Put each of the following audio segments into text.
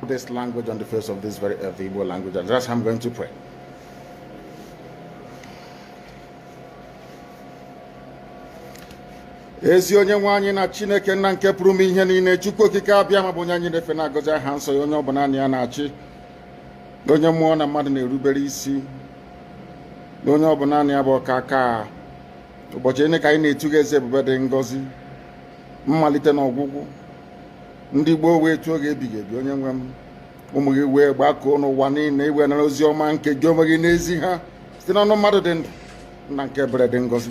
this language on the face of this very the Igbo language. And that's how I'm going to pray. Ezi onye nwe anyị na Chineke nna nke pụrụ m ihe niile, Chukwu okike abịa ma bụ onye anyị na-efe na-agọzi aha nsọ ya, onye ọbụla anyị ya na-achị, onye mmụọ na mmadụ na-erubere isi, na onye ọbụla anyị ya bụ ọka aka. Ụbọchị ene ka anyị na-etu gị eze ebube dị ngọzi, mmalite na ọgwụgwụ. Ndị Igbo wee tuo gị ebighị ebi, onye nwe m, ụmụ gị wee gbakọọ n'ụwa niile iwe nara ozi ọma nke gị onwe gị n'ezi ha site n'ọnụ mmadụ dị ndụ nna nke ebere dị ngọzi.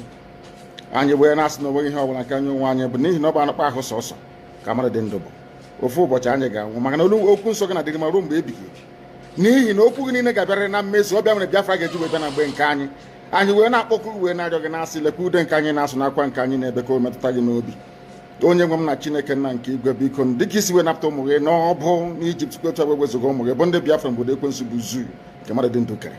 Anyị wee na-asị na onweghị ihe ọbụla nke anyị onwe anyị bụ n'ihi na ọ bụ anụkpa ahụ sọsọ ka mmadụ dị ndụ bụ. Ofu ụbọchị anyị ga-anwụ, maka na okwu nsọ gị na-adịrị ma ruo mgbe ebighị ebi. N'ihi na okwu gị niile ga-abịarịrị na mmezu, ọ bịa mere Biafra ga-eji wee bịa na mgbe nke anyị. Anyị wee na-akpọkụ wee na-arịọ gị na-asị, lekwa ude nke anyị na-asụ n'akwa nke anyị na-ebe ka o metụta gị n'obi. Onye nwe m na Chineke nna nke igwe, biko dịka isi wee napụta ụmụ gị n'ọbụ n'Ijipt kwetu agba wezuga ụmụ gị bụ ndị Biafra mgbodo ekwensu bụ zuu nke mmadụ dị ndụ kere.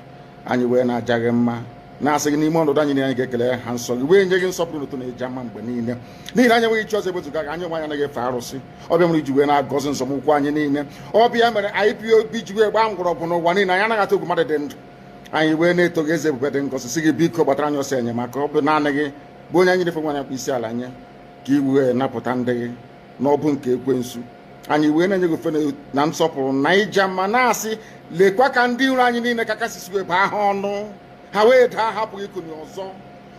Anyị wee na-aja gị mma, na-asị gị n'ime ọnọdụ anyị anyị ga-ekele ha nsọ gị, wee nye gị nsọpụrụ n'ụtọ na-eji ama mgbe niile. N'ihi na anyị enweghị chi ọzọ ewezuga gị, anyị onwe anyị anaghị efe arụsị. Ọbịa mere iji wee na-agọzi nzọmụkwụ anyị niile. Ọbịa mere IPOB ji wee gbaa mgbọrọgwụ n'ụwa niile, anyị anaghị atụ egwu mmadụ dị ndụ. Anyị wee na-eto gị eze ebube dị ngọzi, sị gị biko gbatara anyị ọsọ enyemaka. Ọ bụ naanị gị bụ onye anyị na-efe nwa anyị akpa isi ala nye, ka i wee napụta ndị gị n'ọbụ nke ekwensu. Anyị wee na-enye gị ofe na nsọpụrụ na ija mma, na-asị lekwa ka ndị iro anyị niile ka kasị wee baa ha ọnụ, ha wee daa hapụghị ikunye ọzọ.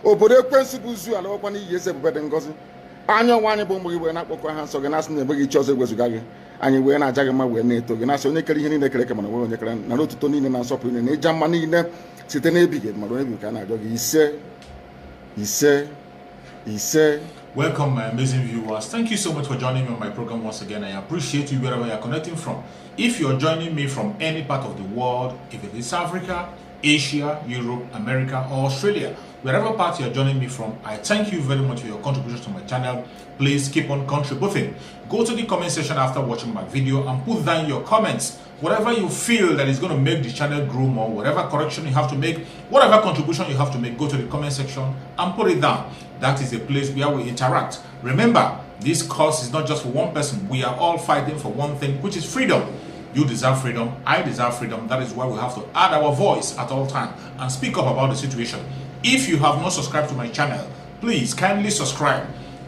Obodo ekwensu bụ zu ala ọkwa n'iyi eze ebube dị ngọzi. Anya ọnwa anyị bụ ụmụ gị wee na-akpọkọ ha nsọ gị, na-asị na enweghị chi ọzọ ewezuga gị. Anyị wee na-aja gị mma wee na-eto gị, na-asị onye kere ihe niile kere eke mana onwe onye kere na n'otuto niile na nsọpụrụ niile na ịja mma niile site n'ebighị ebi mara onye bi ka a na-ajọ gị. Ise. Welcome, my amazing viewers. Thank you so much for joining me on my program once again. I appreciate you wherever you are connecting from. If you are joining me from any part of the world, if it is Africa, Asia, Europe, America, or Australia, wherever part you are joining me from, I thank you very much for your contribution to my channel. Please keep on contributing. Go to the comment section after watching my video and put down your comments. Whatever you feel that is going to make the channel grow more, whatever correction you have to make, whatever contribution you have to make, go to the comment section and put it down. That is a place where we interact. Remember, this cause is not just for one person. We are all fighting for one thing, which is freedom. You deserve freedom. I deserve freedom. That is why we have to add our voice at all times and speak up about the situation. If you have not subscribed to my channel, please kindly subscribe.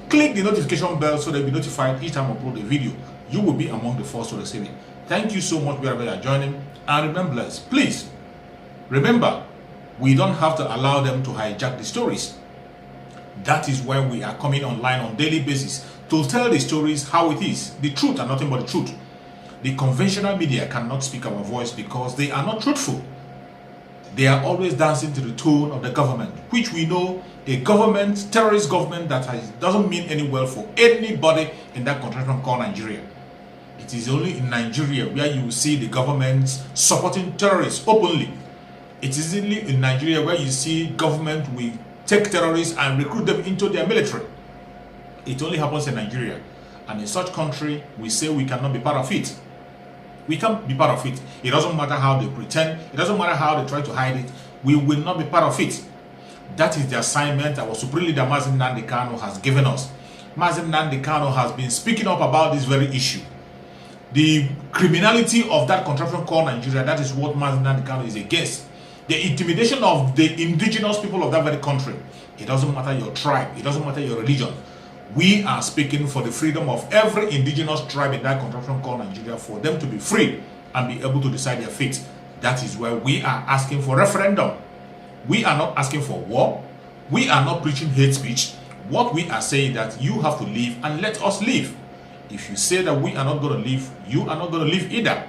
Click the notification bell so that you'll be notified each time I upload a video. You will be among the first to receive it. Thank you so much wherever you are joining. And remember, please, remember, we don't have to allow them to hijack the stories. That is why we are coming online on a daily basis to tell the stories how it is, the truth and nothing but the truth. The conventional media cannot speak our voice because they are not truthful. They are always dancing to the tone of the government, which we know a government, terrorist government that doesn't mean any well for anybody in that country called Nigeria. It is only in Nigeria where you will see the government supporting terrorists openly. It is only in Nigeria where you see government will take terrorists and recruit them into their military. It only happens in Nigeria. And in such country, we say we cannot be part of it. We can't be part of it. It doesn't matter how they pretend. It doesn't matter how they try to hide it. We will not be part of it. That is the assignment our Supreme Leader Mazi Nnamdi Kanu has given us. Mazi Nnamdi Kanu has been speaking up about this very issue. The criminality of that contraption called Nigeria, that is what Mazi Nnamdi Kanu is against. The intimidation of the indigenous people of that very country. It doesn't matter your tribe. It doesn't matter your religion. We are speaking for the freedom of every indigenous tribe in that contraption called Nigeria, for them to be free and be able to decide their fate. That is why we are asking for referendum. We are not asking for war. We are not preaching hate speech. What we are saying that you have to leave and let us live. If you say that we are not going to live, you are not going to live either.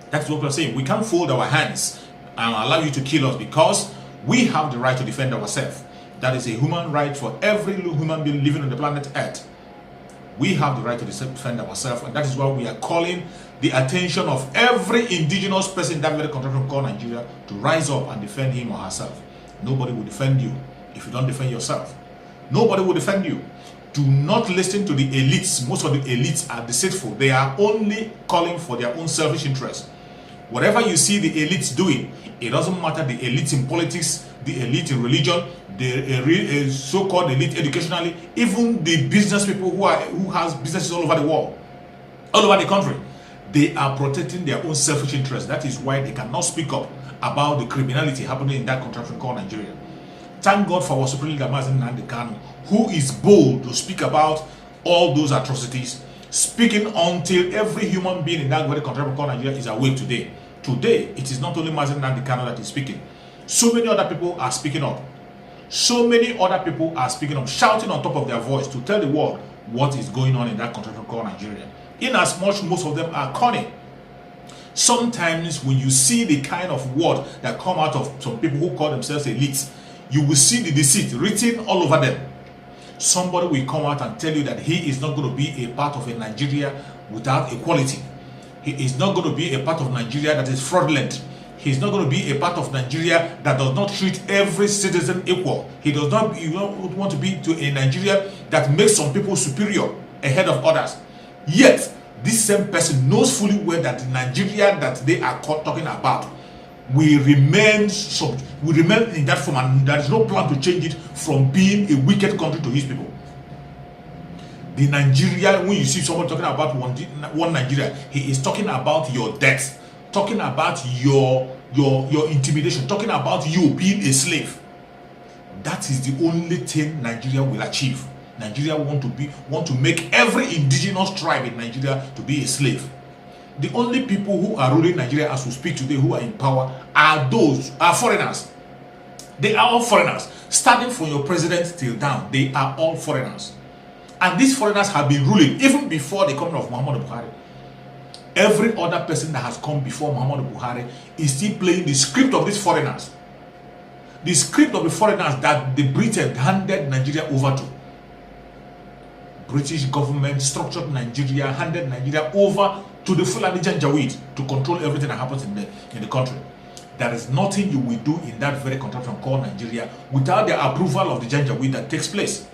That's what we're saying. We can't fold our hands and allow you to kill us because we have the right to defend ourselves. That is a human right for every human being living on the planet Earth. We have the right to defend ourselves, and that is why we are calling the attention of every indigenous person in that very country called Nigeria to rise up and defend him or herself. Nobody will defend you if you don't defend yourself. Nobody will defend you. Do not listen to the elites. Most of the elites are deceitful. They are only calling for their own selfish interest. Whatever you see the elites doing, it doesn't matter the elites in politics, the elite in religion, the so-called elite educationally, even the business people who has businesses all over the world, all over the country. They are protecting their own selfish interests. That is why they cannot speak up about the criminality happening in that contraption called Nigeria. Thank God for our Supreme Leader Mazen Nnamdi Kanu, who is bold to speak about all those atrocities, speaking until every human being in that very contraption called Nigeria is awake today. Today, it is not only Mazen Nnamdi Kanu that is speaking. So many other people are speaking up. So many other people are speaking up, shouting on top of their voice to tell the world what is going on in that contraption called Nigeria. In as much, most of them are cunning. Sometimes when you see the kind of word that come out of some people who call themselves elites, you will see the deceit written all over them. Somebody will come out and tell you that he is not going to be a part of a Nigeria without equality. He is not going to be a part of Nigeria that is fraudulent. He is not going to be a part of Nigeria that does not treat every citizen equal. He does not want to be to a Nigeria that makes some people superior ahead of others. Yet, this same person knows fully well that the Nigeria that they are talking about will remain in that form, and there is no plan to change it from being a wicked country to his people. The Nigeria, when you see someone talking about one Nigeria, he is talking about your death, talking about your intimidation, talking about you being a slave. That is the only thing Nigeria will achieve. Nigeria want to make every indigenous tribe in Nigeria to be a slave. The only people who are ruling Nigeria as we speak today, who are in power, are foreigners. They are all foreigners. Starting from your president till down, they are all foreigners. And these foreigners have been ruling even before the coming of Muhammadu Buhari. Every other person that has come before Muhammadu Buhari is still playing the script of these foreigners. The script of the foreigners that the Britain handed Nigeria over to. British government structured Nigeria, handed Nigeria over to the Fulani Janjaweed to control everything that happens in the country. There is nothing you will do in that very contraption called Nigeria without the approval of the Janjaweed that takes place.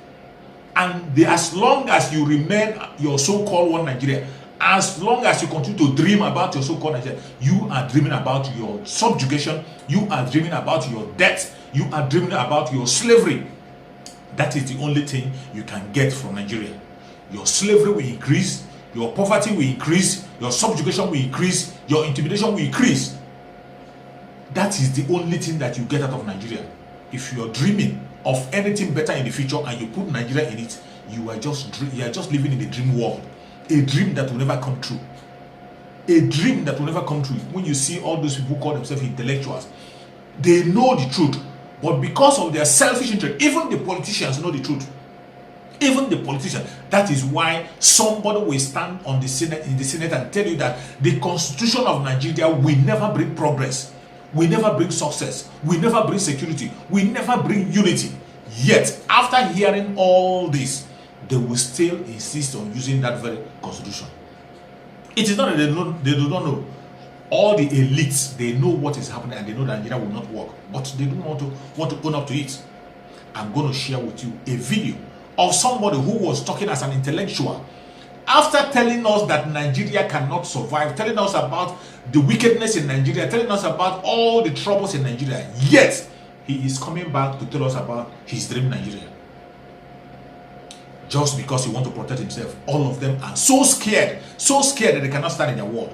And as long as you remain your so-called one Nigeria, as long as you continue to dream about your so-called Nigeria, you are dreaming about your subjugation, you are dreaming about your debt, you are dreaming about your slavery. That is the only thing you can get from Nigeria. Your slavery will increase, your poverty will increase, your subjugation will increase, your intimidation will increase. That is the only thing that you get out of Nigeria. If you are dreaming of anything better in the future and you put Nigeria in it, you are just living in a dream world. A dream that will never come true. A dream that will never come true. When you see all those people who call themselves intellectuals, they know the truth. But because of their selfish interest, even the politicians know the truth. Even the politicians. That is why somebody will stand on the Senate, in the Senate, and tell you that the Constitution of Nigeria will never bring progress, will never bring success, will never bring security, will never bring unity. Yet, after hearing all this, they will still insist on using that very Constitution. It is not that they do not know. All the elites, they know what is happening and they know that Nigeria will not work, but they don't want to own up to it. I'm going to share with you a video of somebody who was talking as an intellectual after telling us that Nigeria cannot survive, telling us about the wickedness in Nigeria, telling us about all the troubles in Nigeria. Yet he is coming back to tell us about his dream Nigeria. Just because he wants to protect himself. All of them are so scared that they cannot stand in their word.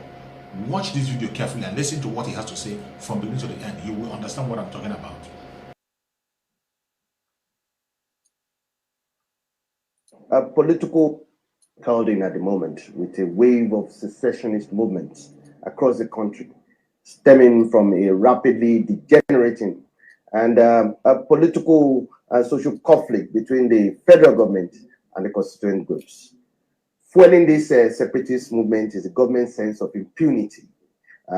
Watch this video carefully and listen to what he has to say from beginning to the end. You will understand what I'm talking about. A political clouding at the moment with a wave of secessionist movements across the country, stemming from a rapidly degenerating and a political and social conflict between the federal government and the constituent groups. Fueling this separatist movement is the government's sense of impunity,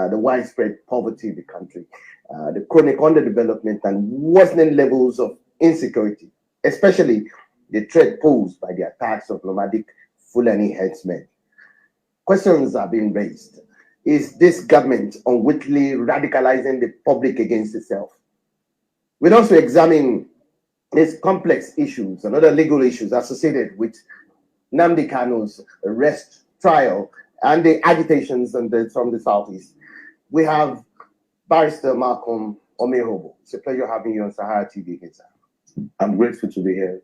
the widespread poverty in the country, the chronic underdevelopment and worsening levels of insecurity, especially the threat posed by the attacks of nomadic Fulani headsmen. Questions are being raised. Is this government unwittingly radicalizing the public against itself? We'll also examine these complex issues and other legal issues associated with Nnamdi Kanu's arrest, trial, and the agitations from the Southeast. We have Barrister Malcolm Omehobo. It's a pleasure having you on Sahara TV again, sir. I'm grateful to be here.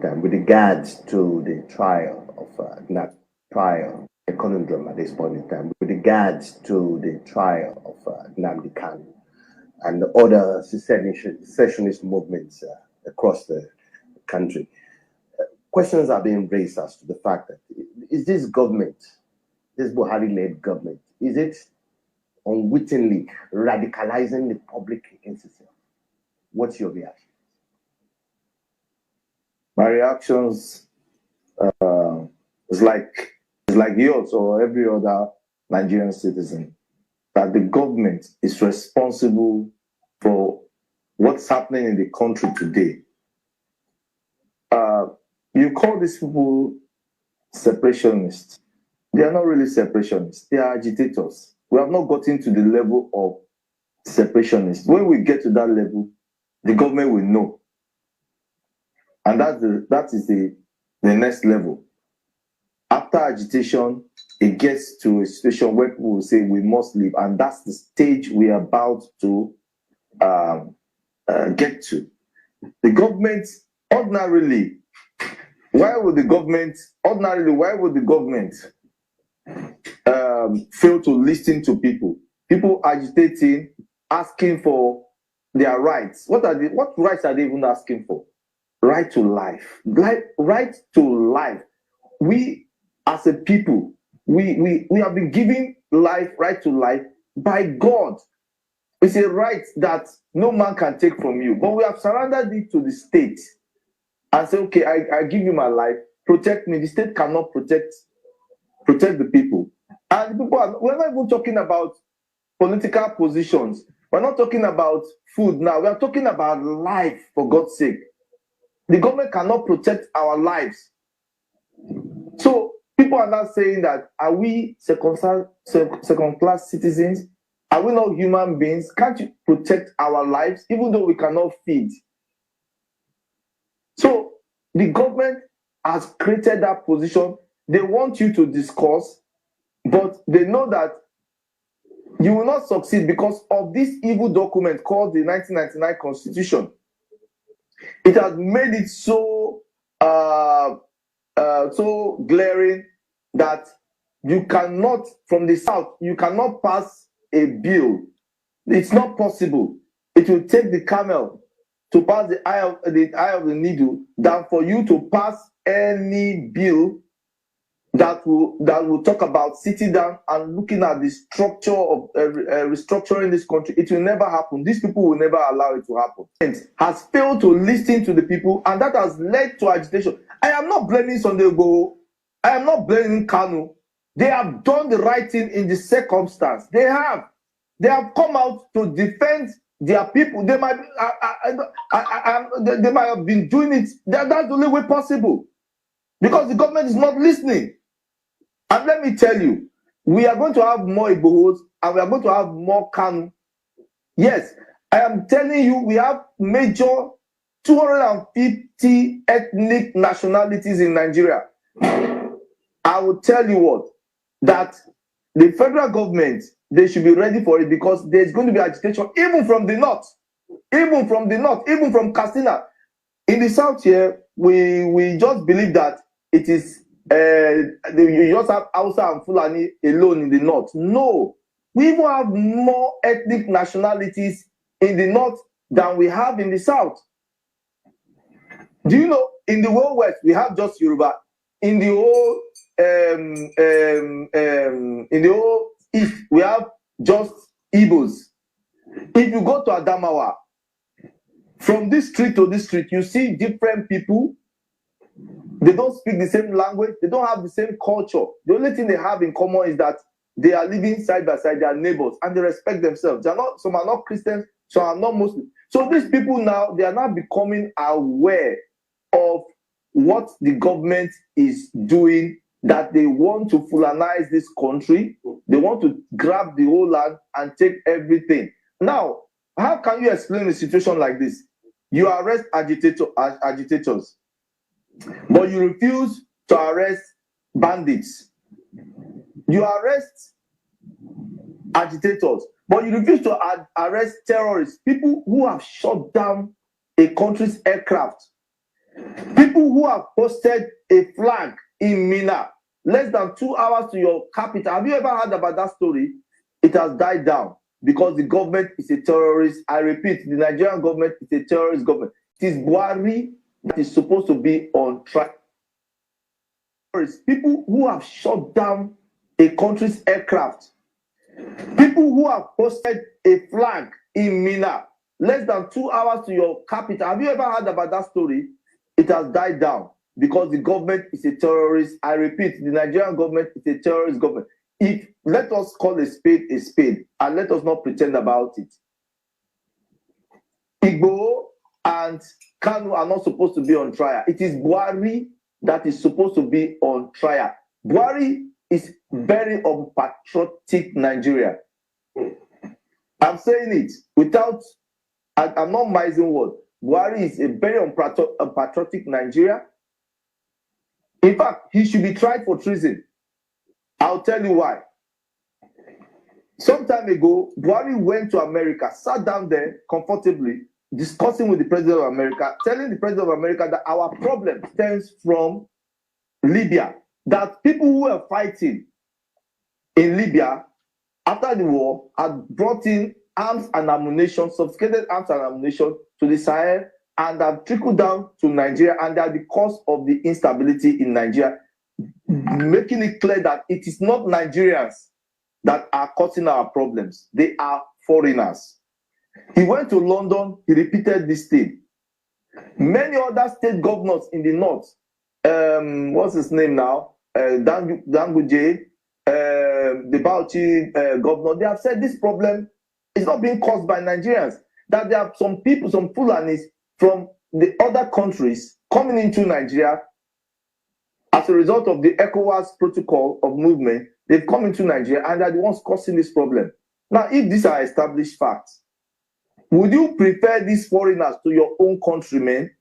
time with regards to the trial of a conundrum at this point in time with regards to the trial of Nnamdi Kanu and the other secessionist movements across the country. Questions are being raised as to the fact that is this government, this Buhari-led government, is it unwittingly radicalizing the public against itself? What's your reaction? My reactions is like yours or every other Nigerian citizen, that the government is responsible for what's happening in the country today. You call these people separationists. They are not really separationists. They are agitators. We have not gotten to the level of separationists. When we get to that level, the government will know. And that is the next level. After agitation, it gets to a situation where people will say we must leave. And that's the stage we are about to get to. The government, ordinarily, why would the government fail to listen to people? People agitating, asking for their rights. What rights are they even asking for? Right to life. Right to life. We, as a people, we have been given life, right to life, by God. It's a right that no man can take from you. But we have surrendered it to the state and say, okay, I give you my life, protect me. The state cannot protect the people. And we're not even talking about political positions. We're not talking about food now. We are talking about life, for God's sake. The government cannot protect our lives. So people are now saying that, are we second-class citizens? Are we not human beings? Can't you protect our lives even though we cannot feed? So the government has created that position. They want you to discuss, but they know that you will not succeed because of this evil document called the 1999 Constitution. It has made it so glaring that you cannot, from the South, you cannot pass a bill. It's not possible. It will take the camel to pass the eye of the needle than for you to pass any bill that will talk about sitting down and looking at the structure of restructuring this country. It will never happen. These people will never allow it to happen. It has failed to listen to the people, and that has led to agitation. I am not blaming Sunday Igboho. I am not blaming Kanu. They have done the right thing in the circumstance. They have come out to defend their people. They might have been doing it. That's the only way possible, because the government is not listening. And let me tell you, we are going to have more Igbohos and we are going to have more Kanu. Yes, I am telling you, we have major 250 ethnic nationalities in Nigeria. I will tell you what, that the federal government, they should be ready for it, because there's going to be agitation even from the north, even from Katsina. In the south here, we just believe that it is you just have Hausa and Fulani alone in the north. No, we even have more ethnic nationalities in the north than we have in the south. Do you know, in the whole west we have just Yoruba. In the whole east we have just Igbos. If you go to Adamawa, from this street to this street, you see different people. They don't speak the same language. They don't have the same culture. The only thing they have in common is that they are living side by side. They are neighbors and they respect themselves. They are not. Some are not Christians. Some are not Muslim. So these people now, they are now becoming aware of what the government is doing, that they want to Fulanize this country. They want to grab the whole land and take everything. Now, how can you explain a situation like this? You arrest agitators, but you refuse to arrest bandits. You arrest agitators, but you refuse to arrest terrorists, people who have shot down a country's aircraft. People who have posted a flag in Mina less than 2 hours to your capital. Have you ever heard about that story? It has died down because the government is a terrorist. I repeat, the Nigerian government is a terrorist government. It is Buhari that is supposed to be on track. People who have shot down a country's aircraft. People who have posted a flag in Mina less than 2 hours to your capital. Have you ever heard about that story? It has died down because the government is a terrorist. I repeat, the Nigerian government is a terrorist government. Let us call a spade, and let us not pretend about it. Igbo and Kanu are not supposed to be on trial. It is Buhari that is supposed to be on trial. Buhari is very unpatriotic Nigeria. I'm saying it without, I'm not mising word. Buhari is a very unpatriotic Nigeria. In fact, he should be tried for treason. I'll tell you why. Some time ago, Buhari went to America, sat down there comfortably, discussing with the President of America, telling the President of America that our problem stems from Libya, that people who were fighting in Libya after the war had brought in arms and ammunition, sophisticated arms and ammunition to the Sahel, and have trickled down to Nigeria, and they are the cause of the instability in Nigeria, making it clear that it is not Nigerians that are causing our problems. They are foreigners. He went to London, he repeated this thing. Many other state governors in the north, what's his name now? Danguje, the Bauchi governor, they have said this problem is not being caused by Nigerians, that there are some people, some Fulanis from the other countries coming into Nigeria as a result of the ECOWAS protocol of movement. They've come into Nigeria and they're the ones causing this problem. Now, if these are established facts, would you prefer these foreigners to your own countrymen?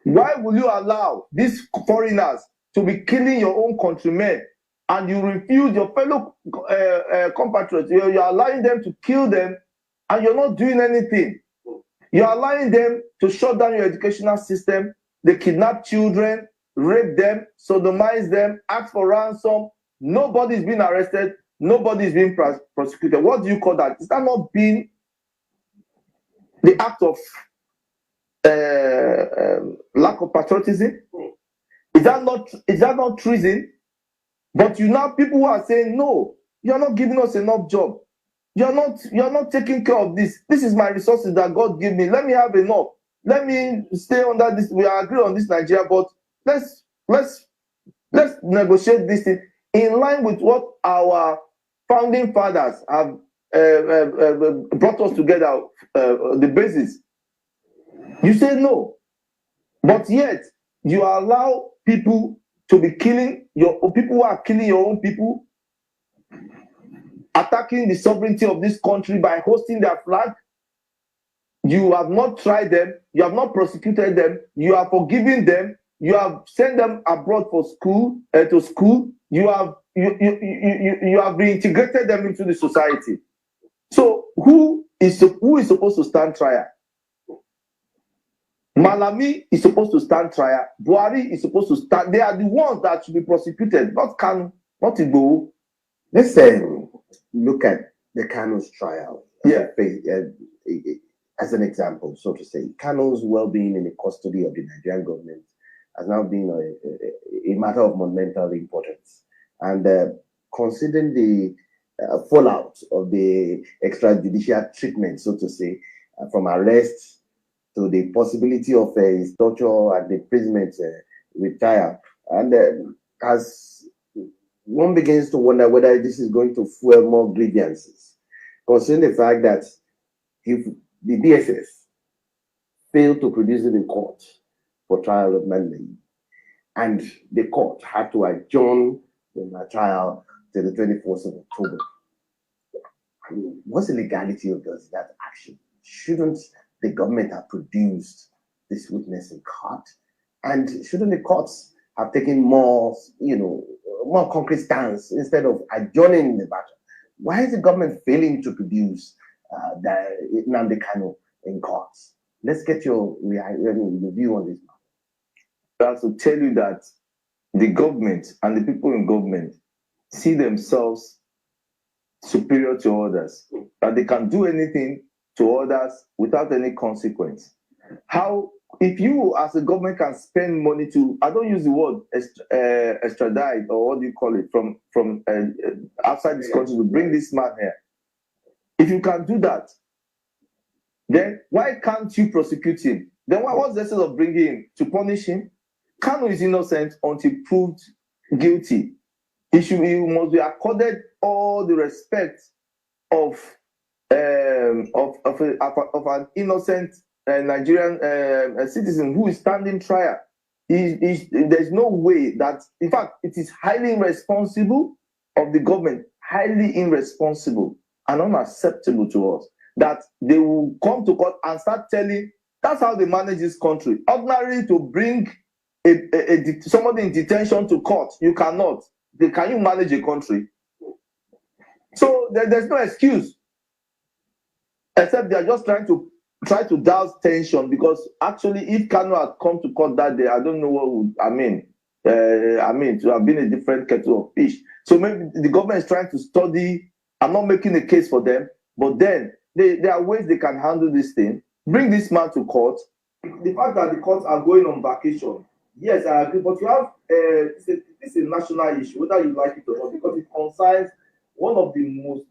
Why will you allow these foreigners to be killing your own countrymen, and you refuse your fellow compatriots? You're allowing them to kill them, and you're not doing anything. You're allowing them to shut down your educational system. They kidnap children, rape them, sodomize them, ask for ransom. Nobody's been arrested. Nobody's been prosecuted. What do you call that? Is that not being the act of lack of patriotism? Is that not treason? But you now, people who are saying, no, you're not giving us enough job. You're not taking care of this. This is my resources that God gave me. Let me have enough. Let me stay under this. We agree on this, Nigeria, but let's negotiate this thing in line with what our founding fathers have brought us together, the basis. You say no, but yet you allow people to be killing people who are killing your own people, attacking the sovereignty of this country by hosting their flag. You have not tried them, you have not prosecuted them, you have forgiven them, you have sent them abroad for school, to school, you have reintegrated them into the society. So who is supposed to stand trial? Malami is supposed to stand trial. Buhari is supposed to stand. They are the ones that should be prosecuted, not Kanu, not Igbo. Let's look at the Kanu's trial. Yeah. As an example, so to say. Kanu's well-being in the custody of the Nigerian government has now been a matter of monumental importance. And considering the fallout of the extrajudicial treatment, so to say, from arrest to the possibility of his torture and imprisonment with trial, and as one begins to wonder whether this is going to fuel more grievances, considering the fact that if the DSS failed to produce it in court for trial of Monday, and the court had to adjourn the trial to the 24th of October. I mean, what's the legality of that action? Shouldn't the government have produced this witness in court? And shouldn't the courts have taken more concrete stance instead of adjourning the matter? Why is the government failing to produce the Nnamdi Kanu in courts? Let's get your view on this. I have to tell you that the government and the people in government see themselves superior to others, that they can do anything to others without any consequence. How, if you as a government can spend money to, I don't use the word extradite, or what do you call it, from outside this country to bring this man here. If you can do that, then why can't you prosecute him? Then what's the essence of bringing him? To punish him? Kanu is innocent until proved guilty. He must be accorded all the respect of an innocent Nigerian citizen who is standing trial. There's no way that, in fact, it is highly irresponsible of the government, highly irresponsible and unacceptable to us, that they will come to court and start telling, that's how they manage this country. Ordinarily, to bring somebody in detention to court, you cannot. Can you manage a country? So there's no excuse, except they are just trying to douse tension, because actually, if Kanu had come to court that day, I don't know what would, to have been a different kettle of fish. So maybe the government is trying to study. I'm not making a case for them, but then there are ways they can handle this thing. Bring this man to court. The fact that the courts are going on vacation, yes, I agree, but you have this is a national issue, whether you like it or not, because it concerns one of the most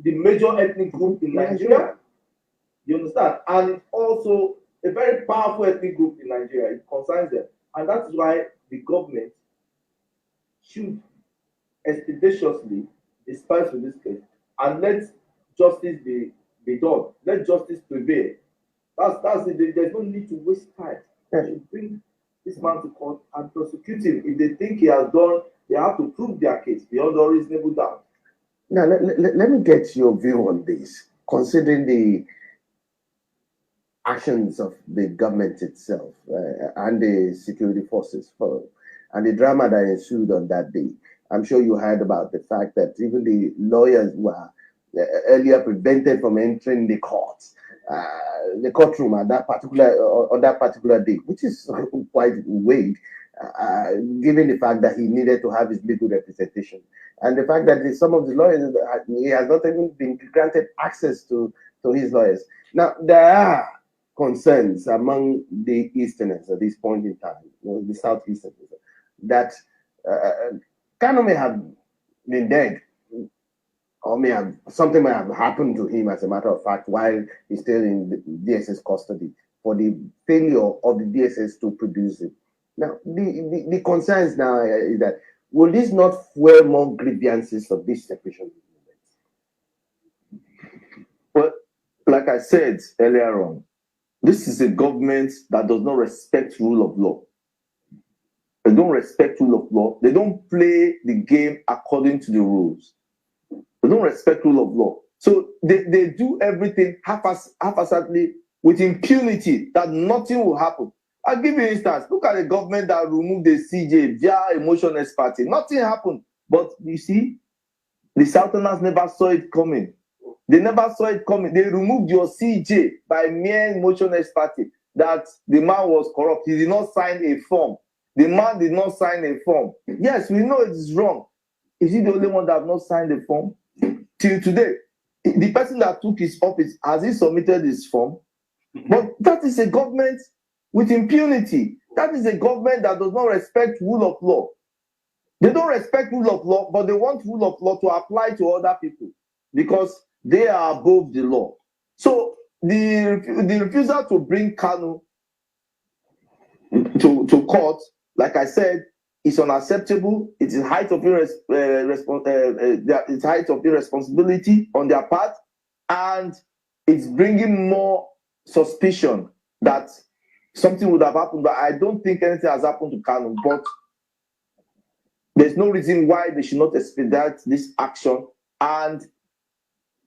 the major ethnic group in Nigeria. You understand? And it's also a very powerful ethnic group in Nigeria. It concerns them, and that's why the government should expeditiously dispense with this case and let justice be done. Let justice prevail. That's it. There's no need to waste time. They should bring this man to court and prosecute him. If they think he has done, they have to prove their case beyond all reasonable doubt. Now, let me get your view on this, considering the actions of the government itself and the security forces and the drama that ensued on that day. I'm sure you heard about the fact that even the lawyers were earlier prevented from entering the courtroom on that particular day, which is quite weird, given the fact that he needed to have his legal representation, and the fact that some of the lawyers, he has not even been granted access to his lawyers. Now, there are concerns among the Easterners at this point in time, the Southeasterners, that Kanu may have been dead, or something may have happened to him, as a matter of fact, while he's still in the DSS custody, for the failure of the DSS to produce him. Now, the concerns now is that, will this not fuel more grievances of this separation movement? Well, like I said earlier on, this is a government that does not respect rule of law. They don't respect rule of law. They don't play the game according to the rules. They don't respect rule of law. So they do everything haphazardly with impunity, that nothing will happen. I'll give you an instance. Look at the government that removed the CJ via a motion expertise. Nothing happened. But you see, the Southerners never saw it coming. They never saw it coming. They removed your CJ by mere motion expertise, that the man was corrupt. He did not sign a form. The man did not sign a form. Yes, we know it is wrong. Is he the only one that has not signed a form? Till today, the person that took his office, has he submitted his form? But that is a government with impunity. That is a government that does not respect rule of law. They don't respect rule of law, but they want rule of law to apply to other people because they are above the law. So the refusal to bring Kanu to court, like I said, is unacceptable. It is height of irresponsibility on their part, and it's bringing more suspicion that something would have happened. But I don't think anything has happened to Kanu. But there's no reason why they should not expedite this action. And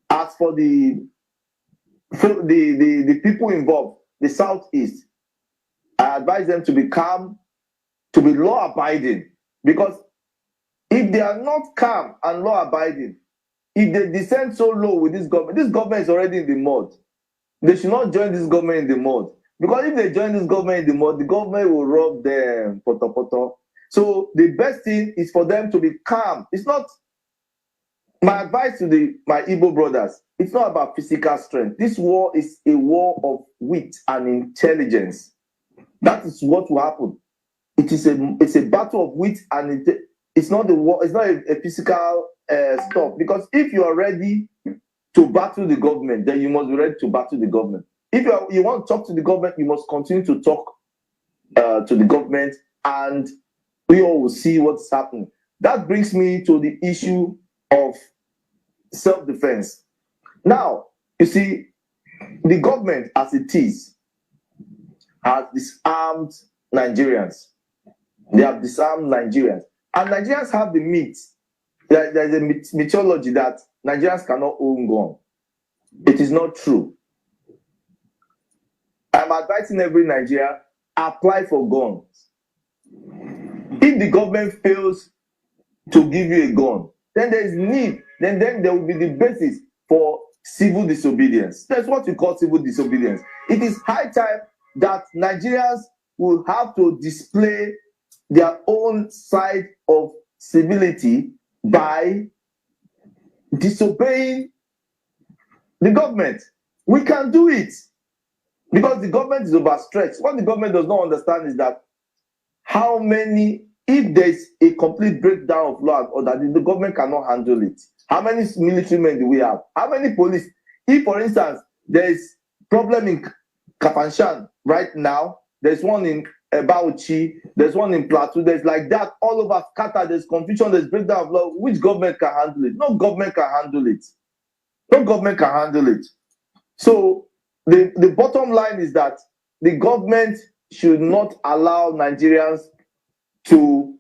as for the people involved, the Southeast, I advise them to be calm, to be law-abiding. Because if they are not calm and law-abiding, if they descend so low with this government is already in the mud. they should not join this government in the mud. Because if they join this government in the mud, the government will rob them. So the best thing is for them to be calm. It's not my advice to my Igbo brothers. It's not about physical strength. This war is a war of wit and intelligence. That is what will happen. It's a battle of wit, and it's not the war. It's not a physical stuff. Because if you are ready to battle the government, then you must be ready to battle the government. If you want to talk to the government, you must continue to talk to the government, and we all will see what's happening. That brings me to the issue of self-defense. Now, you see, the government as it is has disarmed Nigerians. They have disarmed Nigerians. And Nigerians have the myth. There's a mythology that Nigerians cannot own gun. It is not true. I'm advising every Nigerian, apply for guns. If the government fails to give you a gun, then there is need, then there will be the basis for civil disobedience. That's what we call civil disobedience. It is high time that Nigerians will have to display their own side of civility by disobeying the government. We can do it because the government is overstretched. What the government does not understand is that if there's a complete breakdown of law and order, the government cannot handle it. How many military men do we have? How many police? If, for instance, there's problem in Kafanchan right now, there's one in Bauchi, there's one in Plateau, there's like that all over Qatar, there's confusion, there's breakdown of law. Which government can handle it? No government can handle it. No government can handle it. So the bottom line is that the government should not allow Nigerians to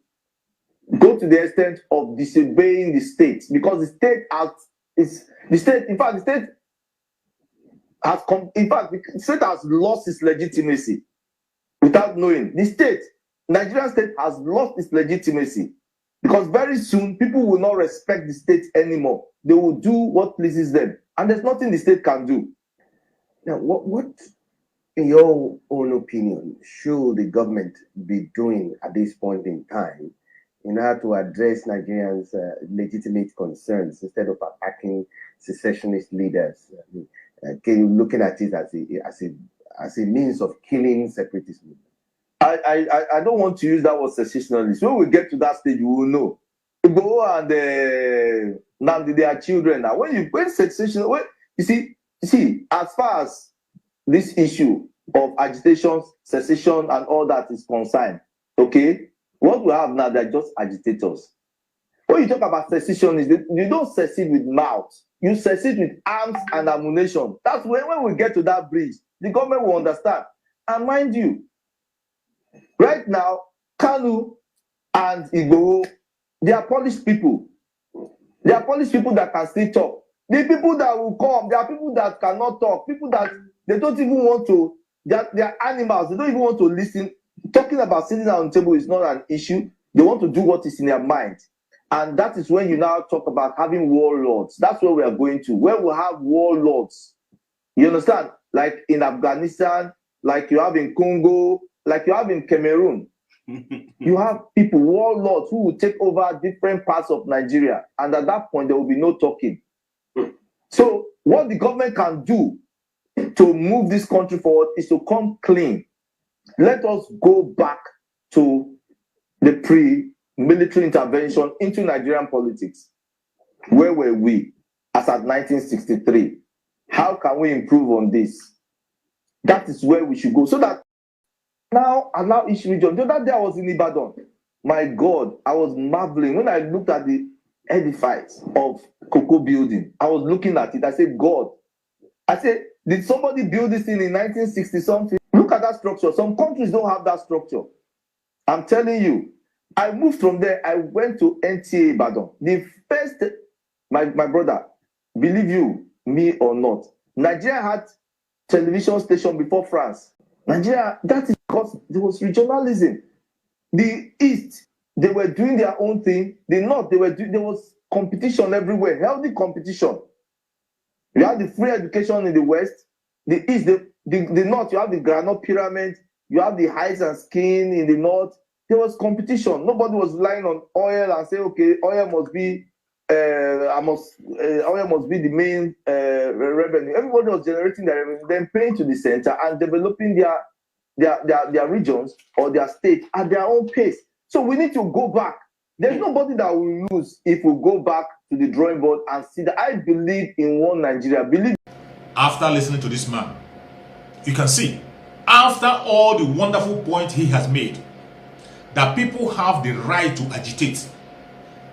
go to the extent of disobeying the state, because the state has lost its legitimacy without knowing. Nigerian state has lost its legitimacy because very soon people will not respect the state anymore. They will do what pleases them, and there's nothing the state can do. Now, what in your own opinion should the government be doing at this point in time in order to address Nigerians' legitimate concerns instead of attacking secessionist leaders, looking at it as a means of killing separatist movement? I don't want to use that word secessionist. When we get to that stage, we will know. Igbo and Nnamdi, they are children now. When secession, you see, as far as this issue of agitation, secession, and all that is concerned, okay, what we have now, they're just agitators. When you talk about secession, you don't secede with mouth, you secede with arms and ammunition. That's when we get to that bridge, the government will understand. And mind you, right now, Kanu and Igboho, they are polished people. They are polished people that can still talk. The people that will come, there are people that cannot talk, people that they don't even want to, they are animals, they don't even want to listen. Talking about sitting down on the table is not an issue. They want to do what is in their mind. And that is when you now talk about having warlords. That's where we are going to, where we have warlords. You understand? Like in Afghanistan, like you have in Congo, like you have in Cameroon. You have people, warlords, who will take over different parts of Nigeria. And at that point, there will be no talking. So what the government can do to move this country forward is to come clean. Let us go back to the pre-military intervention into Nigerian politics. Where were we as at 1963? How can we improve on this? That is where we should go. So that now allow each region. The other day I was in Ibadan. My God, I was marveling when I looked at the edifice of Cocoa Building. I was looking at it. I said, God. I said, did somebody build this thing in 1960 something? Look at that structure. Some countries don't have that structure. I'm telling you. I moved from there. I went to NTA Ibadan. The first, my brother, believe you me or not, Nigeria had television station before France. Nigeria, that is because there was regionalism. The East, they were doing their own thing. The North, there was competition everywhere, healthy competition. You had the free education in the West. The east, the north, you have the Granite Pyramid, you have the hides and skin in the north. There was competition. Nobody was relying on oil and say, okay, oil must be oil must be the main revenue. Everybody was generating their revenue, then paying to the center and developing their regions or their state at their own pace. So we need to go back. There's nobody that will lose if we go back to the drawing board and see that. I believe in one Nigeria. After listening to this man, you can see, after all the wonderful points he has made, that people have the right to agitate.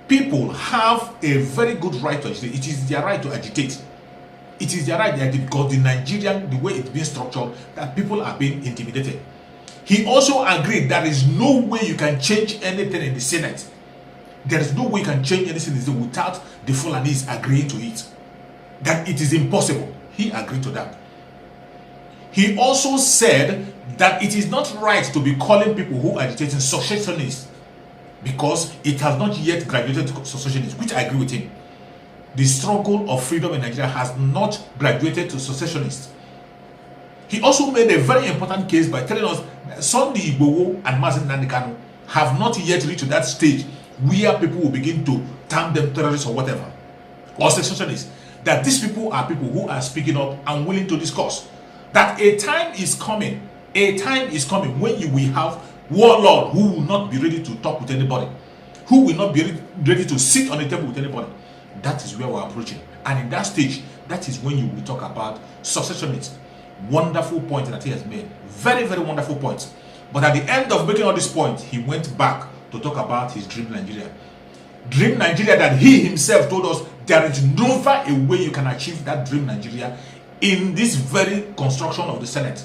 People have a very good right to agitate. It is their right to agitate. It is their right to agitate because the Nigerian, the way it's being structured, that people are being intimidated. He also agreed there is no way you can change anything in the Senate. There is no way you can change anything without the Fulanis agreeing to it. That it is impossible. He agreed to that. He also said that it is not right to be calling people who are agitating secessionists because it has not yet graduated to secessionists, which I agree with him. The struggle of freedom in Nigeria has not graduated to secessionists. He also made a very important case by telling us that Sunday Igboho and Mazi Nnamdi Kanu have not yet reached to that stage where people will begin to term them terrorists or whatever, or secessionists. That these people are people who are speaking up and willing to discuss. That a time is coming when you will have warlord who will not be ready to talk with anybody, who will not be ready to sit on the table with anybody. That is where we're approaching. And in that stage, that is when you will talk about secessionists. Wonderful point that he has made. Very, very wonderful points. But at the end of making all these points, he went back to talk about his dream Nigeria. Dream Nigeria that he himself told us there is never a way you can achieve that dream Nigeria in this very construction of the Senate.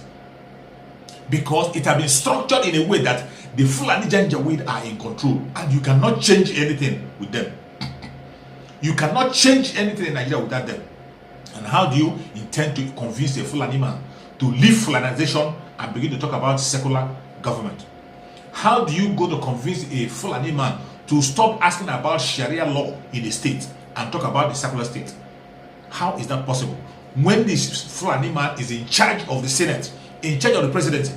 Because it has been structured in a way that the Fulani Janjaweed are in control and you cannot change anything with them. You cannot change anything in Nigeria without them. And how do you intend to convince a Fulani man to leave Fulanization and begin to talk about secular government? How do you go to convince a Fulani man to stop asking about Sharia law in the state and talk about the secular state? How is that possible? When this Fulani man is in charge of the Senate, in charge of the presidency,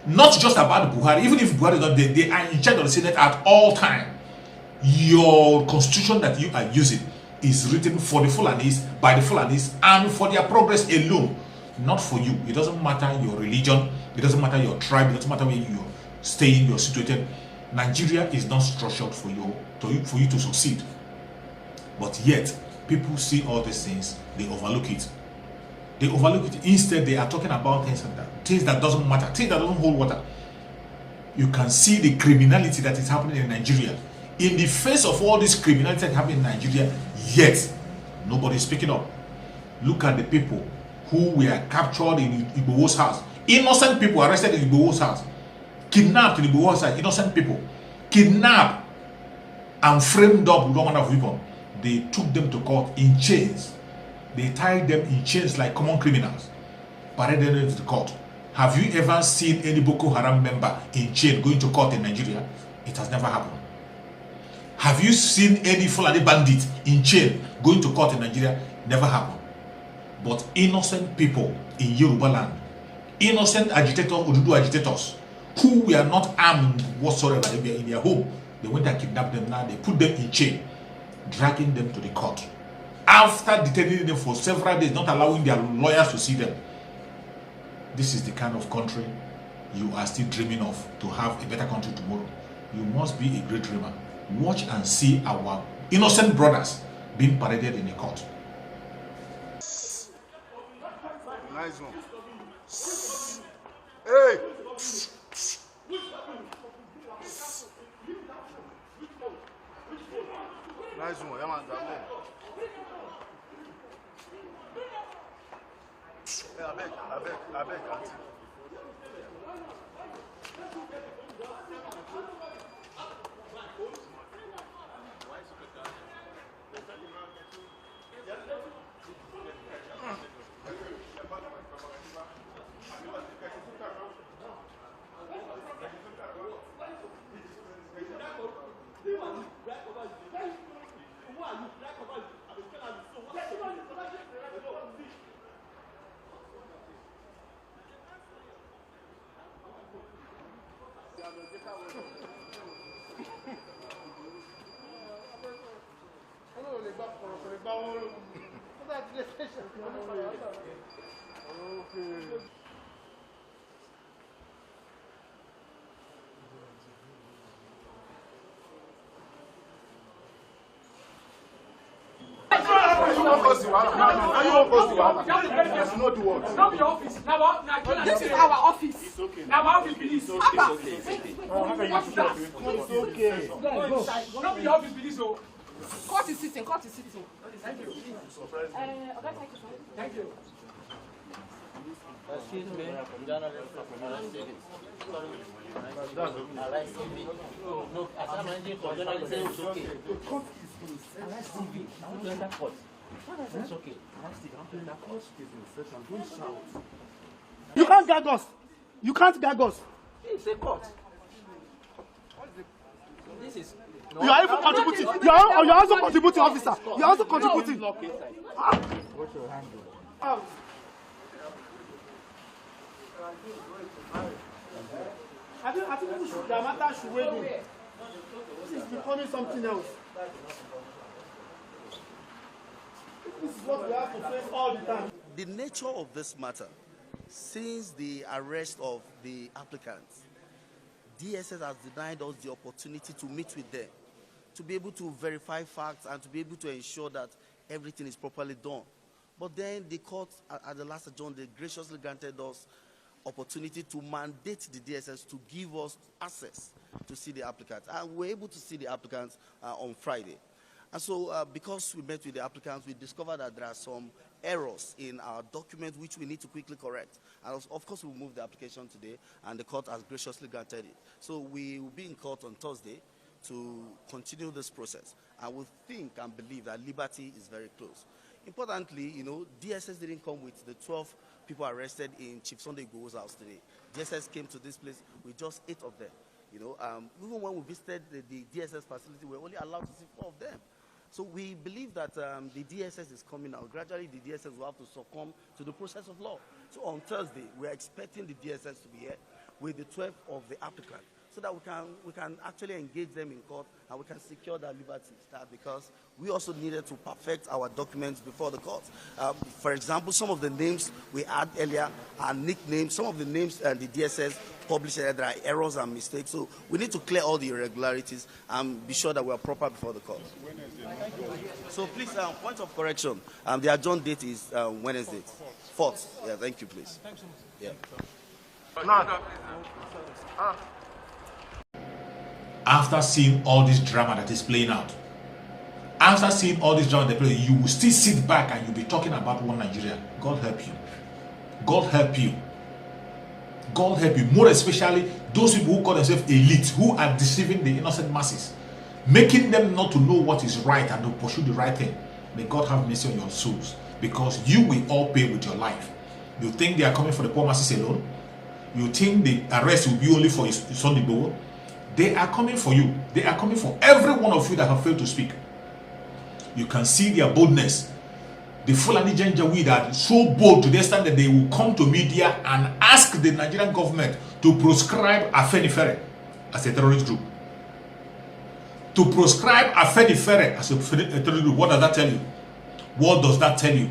not just about Buhari, even if Buhari is not there, they are in charge of the Senate at all times. Your constitution that you are using is written for the Fulanis, by the Fulanis, and for their progress alone, not for you. It doesn't matter your religion, it doesn't matter your tribe, it doesn't matter where you're staying, you're situated. Nigeria is not structured for you to succeed. But yet, people see all these things, they overlook it. They overlook it. Instead, they are talking about things that doesn't matter, things that don't hold water. You can see the criminality that is happening in Nigeria. In the face of all this criminality that happening in Nigeria, yet nobody is speaking up. Look at the people who were captured in Igboho's house. Innocent people arrested in Igboho's house. Kidnapped in Igboho's house. Innocent people. Kidnapped and framed up with all manner of weapons. They took them to court in chains. They tied them in chains like common criminals. Paraded them to the court. Have you ever seen any Boko Haram member in chain going to court in Nigeria? It has never happened. Have you seen any Fulani bandit in chain going to court in Nigeria? Never happened. But innocent people in Yoruba land, innocent agitators, Odudu agitators, who were not armed whatsoever, they were in their home. They went and kidnapped them. Now they put them in chain, dragging them to the court. After detaining them for several days, not allowing their lawyers to see them. This is the kind of country you are still dreaming of, to have a better country tomorrow. You must be a great dreamer. Watch and see our innocent brothers being paraded in a court. Nice one. Hey! Nice one, yeah, man. Hey, I beg, auntie. This is our office. It's okay. Now our office police. It's okay. What's that? It's okay. Not your office police. Court is sitting. Court is sitting. Thank you. Okay, thank you. Excuse me, journalist. No, as I'm managing for journalists, it's okay. I like TV. I want to enter court. It's okay. You can't gag us. You can't gag us. It's a court. This is. No, you are even contributing. You are also contributing, officer. You are also contributing. What's your handle? I think the matter should wait. This is becoming something else. This is what we have to face all the time. The nature of this matter, since the arrest of the applicants, DSS has denied us the opportunity to meet with them, to be able to verify facts and to be able to ensure that everything is properly done. But then the court, at the last adjourn, they graciously granted us opportunity to mandate the DSS to give us access to see the applicants. And we're able to see the applicants on Friday. And so because we met with the applicants, we discovered that there are some errors in our document which we need to quickly correct. And of course, we'll move the application today, and the court has graciously granted it. So we will be in court on Thursday to continue this process. And we think and believe that liberty is very close. Importantly, you know, DSS didn't come with the 12 people arrested in Chief Sunday Igboho's house today. DSS came to this place with just 8 of them. You know, even when we visited the DSS facility, we were only allowed to see 4 of them. So we believe that the DSS is coming out. Gradually, the DSS will have to succumb to the process of law. So on Thursday, we are expecting the DSS to be here with the 12 of the applicants, so that we can actually engage them in court and we can secure their liberties. Because we also needed to perfect our documents before the court. For example, some of the names we had earlier are nicknames. Some of the names the DSS published, there are errors and mistakes. So we need to clear all the irregularities and be sure that we are proper before the court. So please, point of correction. The adjourned date is Wednesday, 4th. Yeah, thank you, please. Thanks so much. Yeah. After seeing all this drama that is playing out, after seeing all this drama that play, you will still sit back and you'll be talking about one Nigeria. God help you. God help you. God help you. More especially those people who call themselves elite, who are deceiving the innocent masses, making them not to know what is right and to pursue the right thing. May God have mercy on your souls, because you will all pay with your life. You think they are coming for the poor masses alone? You think the arrest will be only for Sunday Igboho? They are coming for you. They are coming for every one of you that have failed to speak. You can see their boldness. The Fulani Janjaweed are so bold to the extent that they will come to media and ask the Nigerian government to proscribe Afenifere as a terrorist group. To proscribe Afenifere as a terrorist group. What does that tell you? What does that tell you?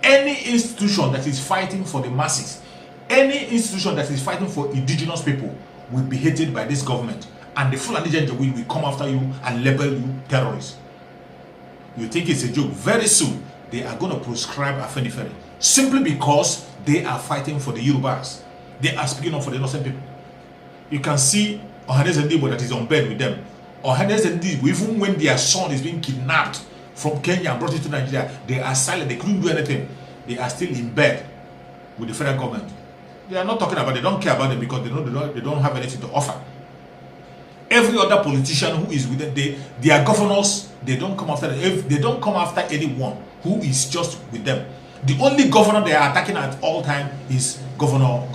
Any institution that is fighting for the masses, any institution that is fighting for indigenous people will be hated by this government. And the Fulani Janjaweed will come after you and label you terrorists. You think it's a joke? Very soon, they are going to proscribe Afenifere simply because they are fighting for the Yorubas. They are speaking up for the innocent people. You can see Ohaneze Ndigbo that is on bed with them. Ohaneze Ndigbo, even when their son is being kidnapped from Kenya and brought into Nigeria, they are silent. They couldn't do anything. They are still in bed with the federal government. They are not talking about it. They don't care about them because they don't have anything to offer. Every other politician who is with them, they are governors. They don't come after them. If they don't come after anyone who is just with them. The only governor they are attacking at all time is Governor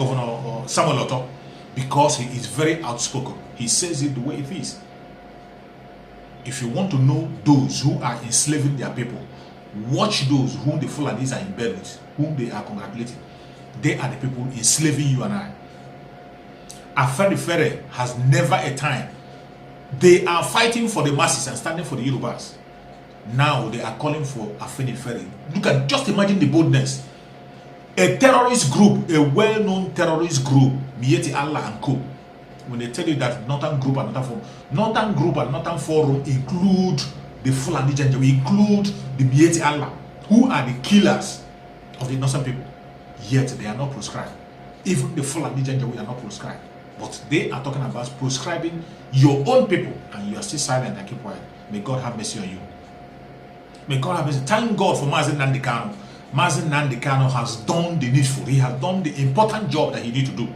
Samuel Otto, because he is very outspoken. He says it the way it is. If you want to know those who are enslaving their people, watch those whom the Fulanis are in bed with, whom they are congratulating. They are the people enslaving you and I. Afenifere has never a time. They are fighting for the masses and standing for the Yorubas. Now they are calling for Afenifere. Look at, just imagine the boldness. A terrorist group, a well-known terrorist group, Miyetti Allah and Co. When they tell you that Northern Group and Northern Forum include the Fulani Janjaweed, include the Miyetti Allah, who are the killers of the innocent people, yet they are not proscribed. Even the Fulani Janjaweed are not proscribed. But they are talking about proscribing your own people, and you are still silent and keep quiet. May God have mercy on you. May God have mercy. Thank God for Mazi Nnamdi Kanu. Mazi Nnamdi Kanu has done the needful. He has done the important job that he needs to do.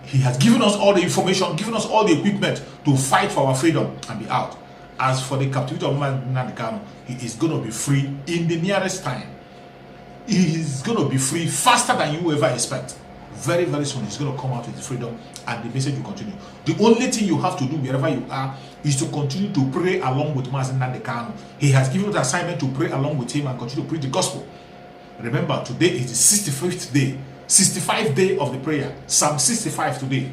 He has given us all the information, given us all the equipment to fight for our freedom and be out. As for the captivity of Mazi Nnamdi Kanu, he is going to be free in the nearest time. He is going to be free faster than you ever expect. Very, very soon, he's going to come out with freedom, and the message will continue. The only thing you have to do wherever you are is to continue to pray along with Mazi Nnamdi Kanu. He has given us the assignment to pray along with him and continue to preach the gospel. Remember, today is the 65th day, 65th day of the prayer, Psalm 65 today.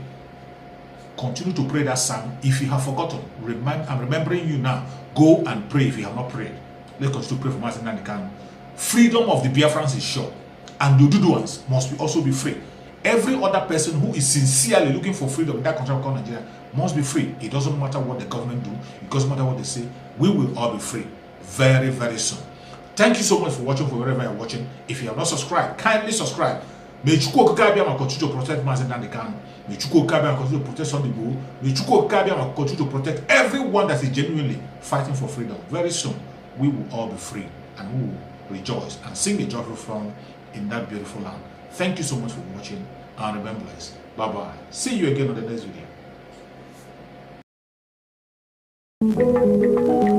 Continue to pray that psalm. If you have forgotten, I'm remembering you now. Go and pray if you have not prayed. Let's continue to pray for Mazi Nnamdi Kanu. Freedom of the Biafrans is sure, and the Oduduwans must also be free. Every other person who is sincerely looking for freedom in that country called Nigeria must be free. It doesn't matter what the government do. It doesn't matter what they say. We will all be free very, very soon. Thank you so much for watching, for wherever you're watching. If you have not subscribed, kindly subscribe. May Chukwu Okike continue to protect Mazi Nnamdi Kanu. May Chukwu Okike continue to protect Sunday Igboho. May Chukwu Okike continue to protect everyone that is genuinely fighting for freedom. Very soon, we will all be free, and we will rejoice and sing a joyful song in that beautiful land. Thank you so much for watching, and remember this. Bye-bye. See you again on the next video.